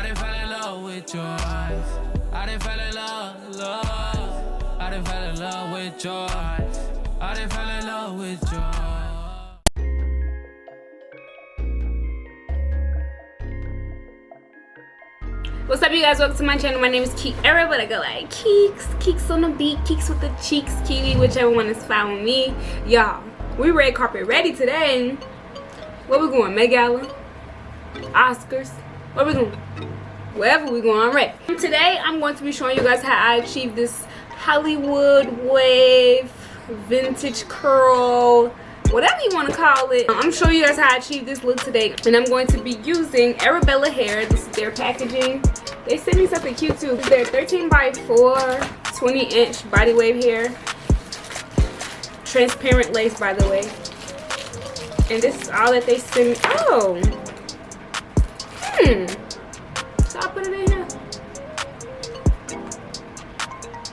I done fell in love with your eyes. I done fell in love. I done fell in love with your eyes. I done fell in love with your eyes. What's up, you guys? Welcome to my channel. My name is YARA, but I go like Keeks on the beat, Keeks with the cheeks, Kiwi, whichever one is fine with me. Y'all, we red carpet ready today. Where we going? Met Gala? Oscars? Where we going? Wherever we going, I'm ready. Today, I'm going to be showing you guys how I achieved this Hollywood wave, vintage curl, whatever you want to call it. I'm showing you guys how I achieved this look today, and I'm going to be using Arabella Hair. This is their packaging. They sent me something cute too. This is their 13x4 20-inch body wave hair, transparent lace, by the way. And this is all that they sent me. Oh, so I put it in here.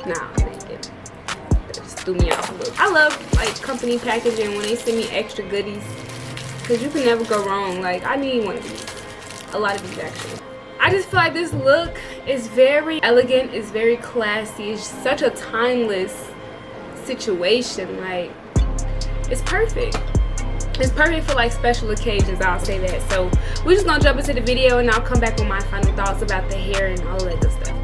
Nah, thank you. Threw me off a little. I love like company packaging when they send me extra goodies, because you can never go wrong. Like, I need one of these, a lot of these actually. I just feel like this look is very elegant, it's very classy, it's such a timeless situation. Like, it's perfect. It's perfect for like special occasions, I'll say that. So we're just gonna jump into the video and I'll come back with my final thoughts about the hair and all that good stuff.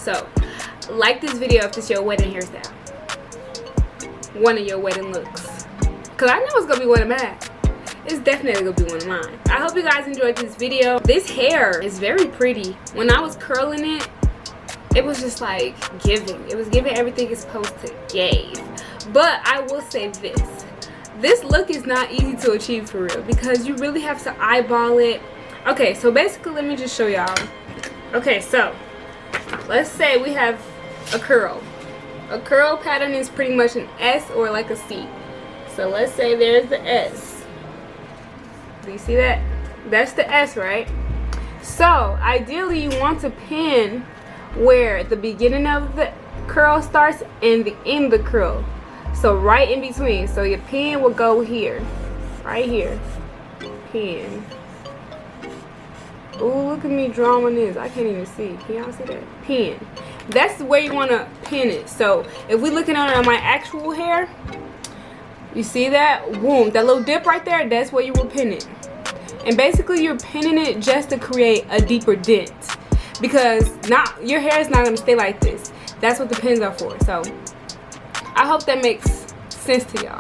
So like this video if this your wedding hairstyle, one of your wedding looks, because I know it's gonna be one of mine. It's definitely gonna be one of mine. I hope you guys enjoyed this video. This hair is very pretty. When I was curling it, it was just like giving. It was giving everything it's supposed to give. But I will say this look is not easy to achieve for real, because you really have to eyeball it. Okay, so basically let me just show y'all. Okay, so let's say we have a curl. A curl pattern is pretty much an S or like a C. So let's say there's the S. Do you see that? That's the S, right? So ideally you want to pin where the beginning of the curl starts and the end of the curl. So right in between. So your pin will go here. Right here. Pin. Oh, look at me drawing this. I can't even see. Can y'all see that? Pin. That's where you want to pin it. So if we're looking at it on my actual hair, you see that? Boom. That little dip right there, that's where you will pin it. And basically you're pinning it just to create a deeper dent, because your hair is not going to stay like this. That's what the pins are for. So I hope that makes sense to y'all.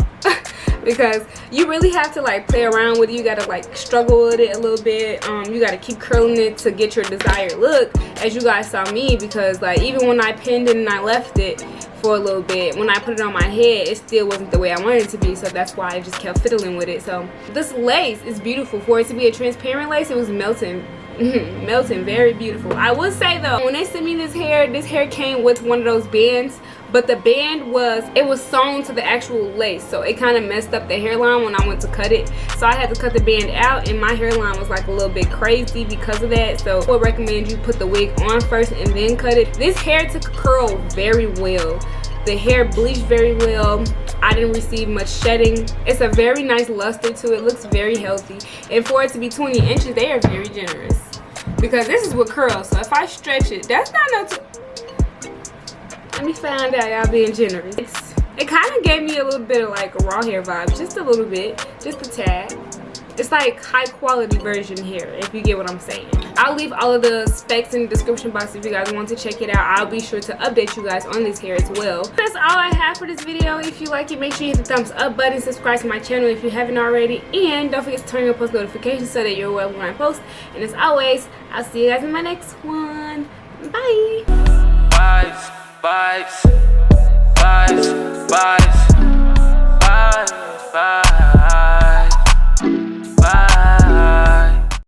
Because you really have to like play around with it. You got to like struggle with it a little bit. You got to keep curling it to get your desired look, as you guys saw me. Because like even when I pinned it and I left it for a little bit, when I put it on my head, it still wasn't the way I wanted it to be. So that's why I just kept fiddling with it. So this lace is beautiful. For it to be a transparent lace, it was melting. Melting, very beautiful. I would say though, when they sent me this hair came with one of those bands, but the band was sewn to the actual lace, so it kind of messed up the hairline when I went to cut it. So I had to cut the band out, and my hairline was like a little bit crazy because of that. So I would recommend you put the wig on first and then cut it. This hair took curl very well. The hair bleached very well. I didn't receive much shedding. It's a very nice luster to it. Looks very healthy. And for it to be 20 inches, they are very generous. Because this is what curls. So if I stretch it, that's not no... Let me find out y'all being generous. It kind of gave me a little bit of like a raw hair vibe. Just a little bit. Just a tad. It's like high quality version hair, if you get what I'm saying. I'll leave all of the specs in the description box if you guys want to check it out. I'll be sure to update you guys on this hair as well. That's all I have for this video. If you like it, make sure you hit the thumbs up button, subscribe to my channel if you haven't already, and don't forget to turn on post notifications so that you're aware when I post. And as always, I'll see you guys in my next one. Bye. Vibes, vibes, vibes, vibes, vibes, vibes.